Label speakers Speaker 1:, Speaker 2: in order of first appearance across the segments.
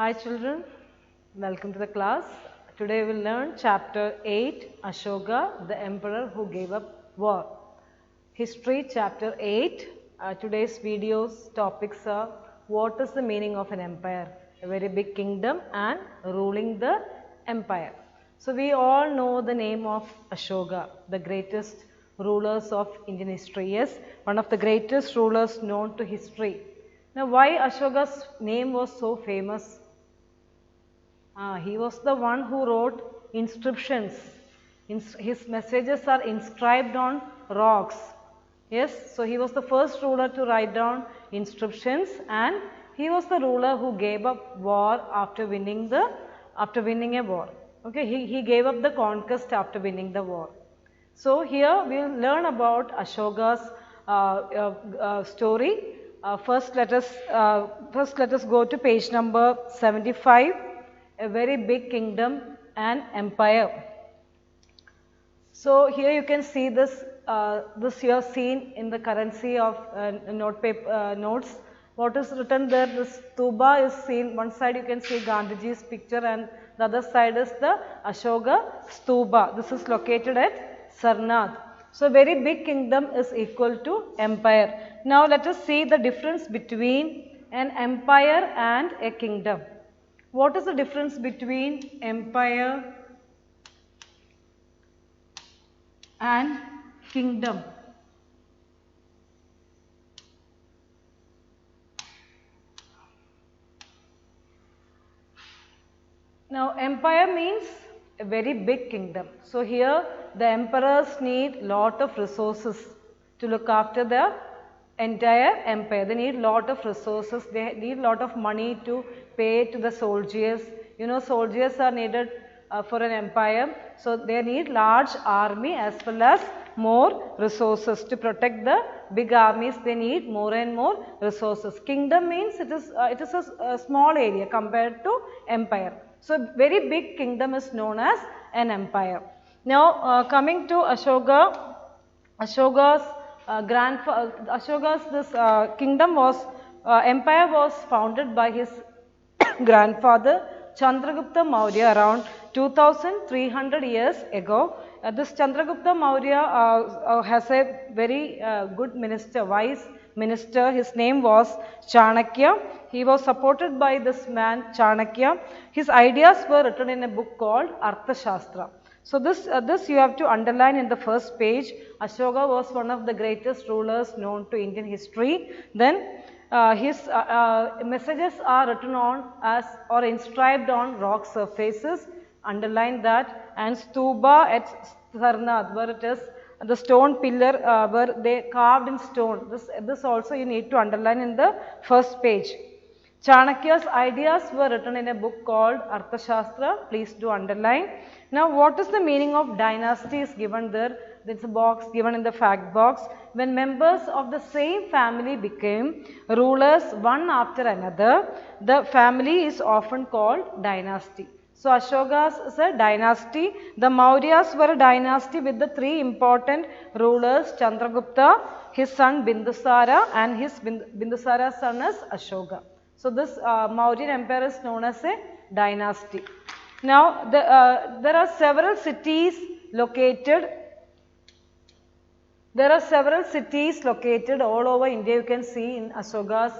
Speaker 1: Hi children, welcome to the class. Today we will learn chapter 8, Ashoka, the emperor who gave up war. History chapter 8. Today's video's topics are what is the meaning of an empire, a very big kingdom and ruling the empire. So we all know the name of Ashoka, the greatest rulers of Indian history. Yes, one of the greatest rulers known to history. Now why Ashoka's name was so famous? He was the one who wrote inscriptions. His messages are inscribed on rocks. Yes, so he was the first ruler to write down inscriptions, and he was the ruler who gave up war after winning a war. Okay, he gave up the conquest after winning the war. So here we will learn about Ashoka's story. First let us go to page number 75. A very big kingdom and empire. So here you can see this here seen in the currency of notes. What is written there? This stupa is seen. One side you can see Gandhiji's picture, and the other side is the Ashoka stupa. This is located at Sarnath. So very big kingdom is equal to empire. Now let us see the difference between an empire and a kingdom. What is the difference between empire and kingdom? Now empire means a very big kingdom. So here the emperors need lot of resources to look after the entire empire. They need lot of resources, they need lot of money to pay to the soldiers. You know, soldiers are needed for an empire, so they need large army as well as more resources. To protect the big armies, they need more and more resources. Kingdom means it is a small area compared to empire. So very big kingdom is known as an empire. Now coming to Ashoka's kingdom was empire was founded by his grandfather Chandragupta Maurya around 2300 years ago. This Chandragupta Maurya has a very good minister, wise minister. His name was Chanakya. He was supported by this man Chanakya. His ideas were written in a book called Arthashastra. So this you have to underline in the first page. Ashoka was one of the greatest rulers known to Indian history. Then his messages are written on or inscribed on rock surfaces. Underline that. And stupa at Sarnath, where it is the stone pillar where they carved in stone. This also you need to underline in the first page. Chanakya's ideas were written in a book called Arthashastra. Please do underline. Now what is the meaning of dynasty is given there. There is a box given in the fact box. When members of the same family became rulers one after another, the family is often called dynasty. So Ashoka's is a dynasty. The Mauryas were a dynasty with the three important rulers, Chandragupta, his son Bindusara, and his Bindusara's son is Ashoka. So this Mauryan empire is known as a dynasty. Now there are several cities located. There are several cities located all over India. You can see in Ashoka's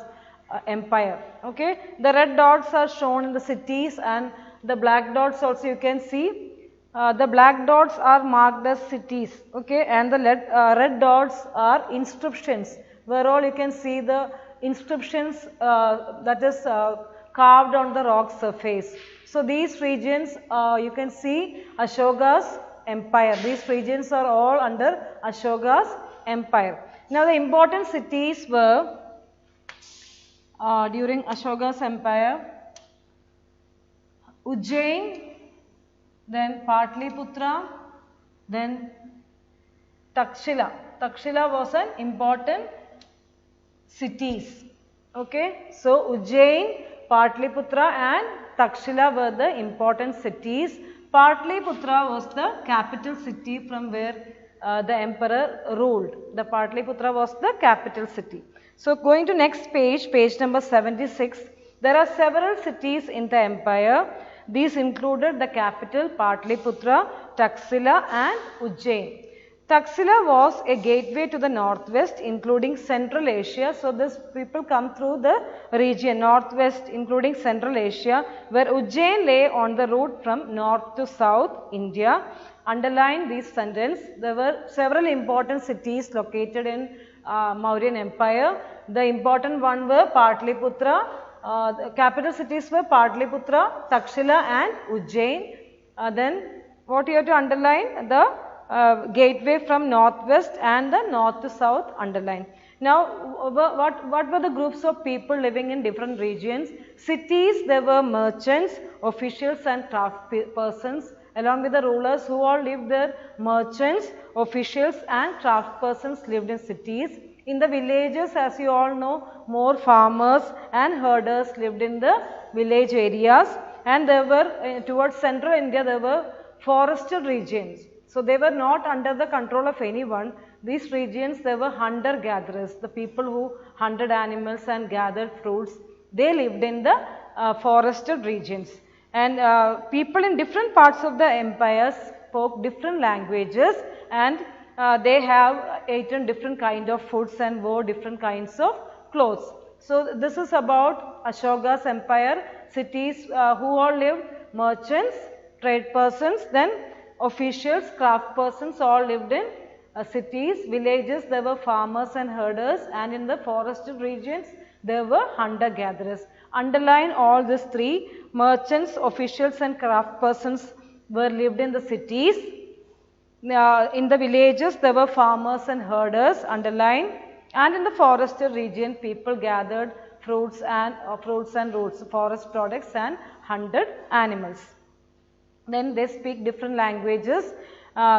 Speaker 1: empire. Okay, the red dots are shown in the cities, and the black dots also you can see. The black dots are marked as cities. Okay, and the red dots are inscriptions, where all you can see the inscriptions that is carved on the rock surface. So these regions you can see Ashoka's empire. These regions are all under Ashoka's empire. Now the important cities were during Ashoka's empire: Ujjain, then Patliputra, then Takshila. Takshila was an important cities. Okay, so Ujjain, Patliputra and Takshila were the important cities. Patliputra was the capital city from where the emperor ruled. The Patliputra was the capital city. So going to next page, page number 76. There are several cities in the empire. These included the capital Patliputra, Taxila and Ujjain. Taxila was a gateway to the northwest including Central Asia. So, this people come through the region northwest including Central Asia, where Ujjain lay on the route from north to south India. Underline this sentence. There were several important cities located in Mauryan Empire. The important one were Patliputra. The capital cities were Patliputra, Taxila and Ujjain. Then what you have to underline? The gateway from northwest and the north to south underline. Now, what were the groups of people living in different regions? Cities, there were merchants, officials and craft persons. Along with the rulers who all lived there, merchants, officials and craft persons lived in cities. In the villages, as you all know, more farmers and herders lived in the village areas, and there were towards central India there were forested regions. So, they were not under the control of anyone. These regions, there were hunter gatherers, the people who hunted animals and gathered fruits. They lived in the forested regions. And people in different parts of the empire spoke different languages, and they have eaten different kind of foods and wore different kinds of clothes. So, this is about Ashoka's empire, cities who all lived, merchants, trade persons, then officials, craft persons all lived in cities. Villages, there were farmers and herders, and in the forested regions there were hunter gatherers. Underline all these three. Merchants, officials and craft persons were lived in the cities. In the villages there were farmers and herders, underline, and in the forested region people gathered fruits and roots, forest products and hunted animals. Then they speak different languages.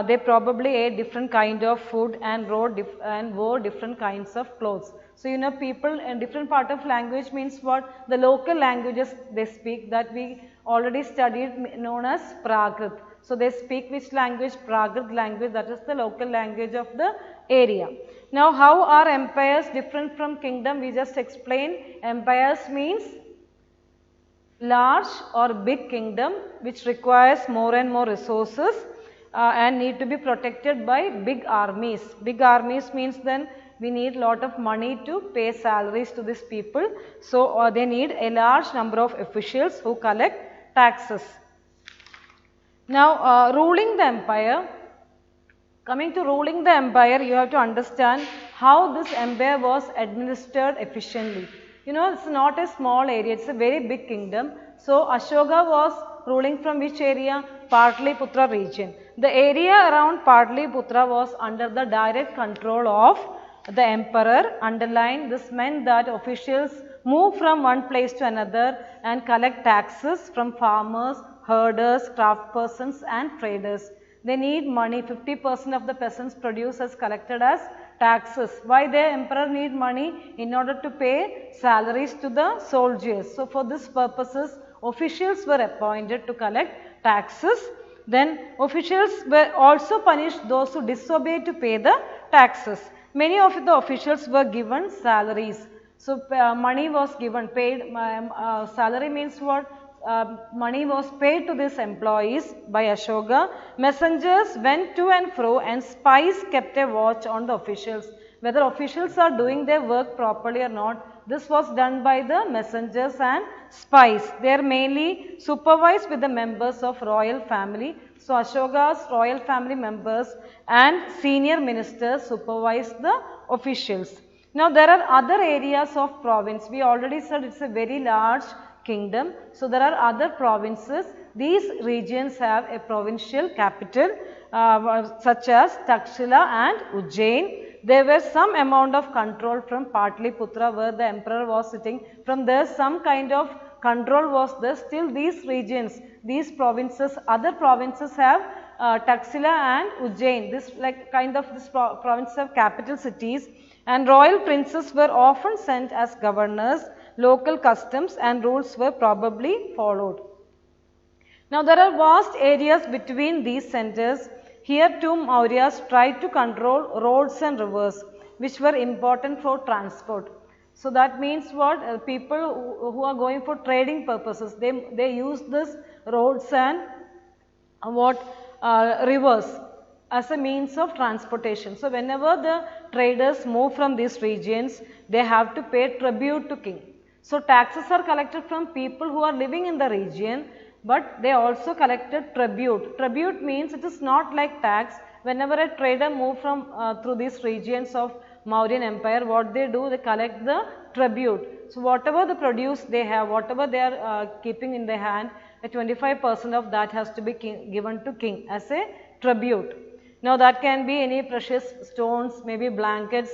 Speaker 1: They probably ate different kind of food and wore different kinds of clothes. So, you know, people in different part of language means what? The local languages they speak, that we already studied, known as Prakrit. So, they speak which language? Prakrit language, that is the local language of the area. Now, how are empires different from kingdom? We just explained. Empires means large or big kingdom which requires more and more resources and need to be protected by big armies. Big armies means then we need lot of money to pay salaries to these people. So, they need a large number of officials who collect taxes. Now, ruling the empire. Coming to ruling the empire, you have to understand how this empire was administered efficiently. You know, it's not a small area, it's a very big kingdom. So, Ashoka was ruling from which area? Patliputra region. The area around Patliputra was under the direct control of the emperor. Underline, this meant that officials move from one place to another and collect taxes from farmers, herders, craft persons and traders. They need money. 50% of the peasants' produce is collected as taxes. Why the emperor need money? In order to pay salaries to the soldiers. So, for this purposes, officials were appointed to collect taxes. Then officials were also punished those who disobeyed to pay the taxes. Many of the officials were given salaries. So, money was given, paid, salary means what? Money was paid to these employees by Ashoka. Messengers went to and fro and spies kept a watch on the officials. Whether officials are doing their work properly or not, this was done by the messengers and spies. They are mainly supervised with the members of royal family. So, Ashoka's royal family members and senior ministers supervised the officials. Now, there are other areas of province. We already said it's a very large kingdom. So, there are other provinces. These regions have a provincial capital such as Taxila and Ujjain. There was some amount of control from Patliputra where the emperor was sitting. From there some kind of control was there. Still these regions, these provinces, other provinces have Taxila and Ujjain. This like kind of this provinces have capital cities, and royal princes were often sent as governors. Local customs and rules were probably followed. Now, there are vast areas between these centers. Here too Mauryas tried to control roads and rivers which were important for transport. So that means what? People who are going for trading purposes, they use this roads and what rivers as a means of transportation. So whenever the traders move from these regions, they have to pay tribute to king. So taxes are collected from people who are living in the region, but they also collected tribute. Tribute means it is not like tax. Whenever a trader move from through these regions of Mauryan Empire, what they do, they collect the tribute. So whatever the produce they have, whatever they are keeping in their hand, a 25% of that has to be given to king as a tribute. Now that can be any precious stones, maybe blankets,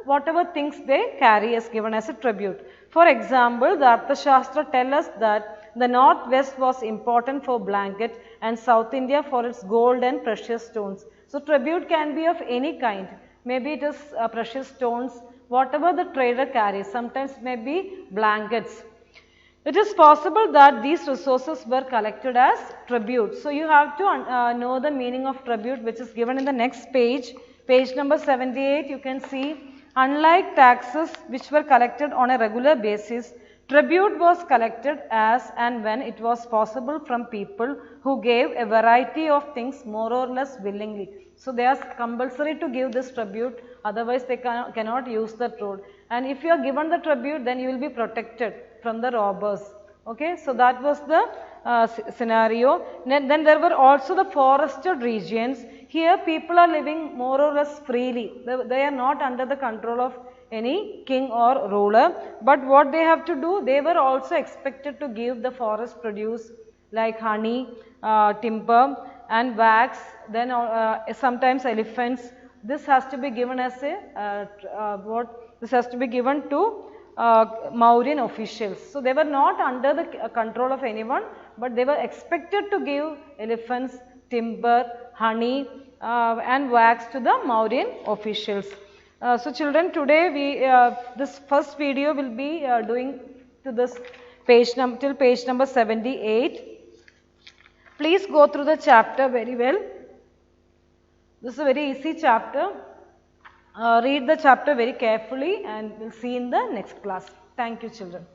Speaker 1: whatever things they carry is given as a tribute. For example, the Arthashastra tell us that the northwest was important for blanket and South India for its gold and precious stones. So tribute can be of any kind. Maybe it is precious stones, whatever the trader carries. Sometimes it may be blankets. It is possible that these resources were collected as tribute. So you have to know the meaning of tribute, which is given in the next page. Page number 78, you can see, unlike taxes which were collected on a regular basis, tribute was collected as and when it was possible from people who gave a variety of things more or less willingly. So they are compulsory to give this tribute, otherwise they cannot use that road. And if you are given the tribute, then you will be protected from the robbers. Okay, so that was the scenario. Then there were also the forested regions. Here people are living more or less freely. They are not under the control of any king or ruler. But what they have to do, they were also expected to give the forest produce like honey, timber and wax, then sometimes elephants. This has to be given as a this has to be given to Mauryan officials. So they were not under the control of anyone, but they were expected to give elephants, timber, honey and wax to the Mauryan officials. So children, today we this first video will be doing to this page till page number 78. Please go through the chapter very well. This is a very easy chapter. Read the chapter very carefully and we'll see in the next class. Thank you, children.